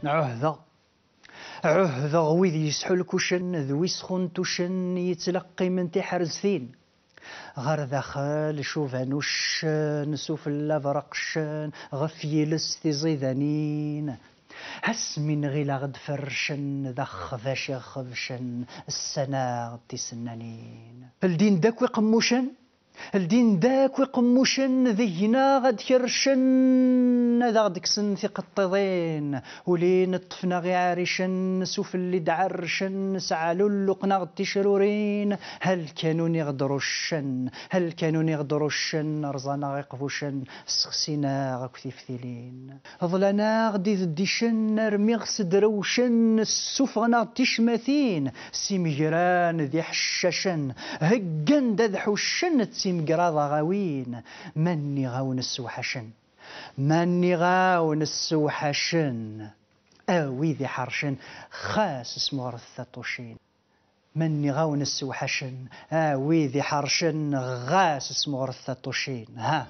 عهدة عهدة ويذ يسحو الكوشن ذوي سخون توشن يتلقي من تحرزتين غير داخل شوفانوش نسوف اللافرقشن غفيلس تزيدانين هس من غيلا غد فرشن ذخ ذاشي خفشن السنة تسنانين الدين داك ويقموشن الدين داك ويقموشن ذينا غد كرشن ذا غدكسن في قطضين ولين الطفنا غي عارشن سوف اللي دعرشن سعالو اللقنا غد تشرورين هل كانوا يغدروشن هل كانوا يغدروشن رزانا غيقفوشن سخسينا غكثيفتيلين ظلنا غدي ذديشن رمي غسدروشن السوف غنا تشماثين سيمجران ذي حشاشن هقن دذحوشن تسيمقراض غاوين مني غاون السوحشن ماني غاون السوحشن اوي ذي حرشن خاس اسمه رثطوشين مني غاون السوحشن اوي ذي حرشن غاس اسمه رثطوشين ها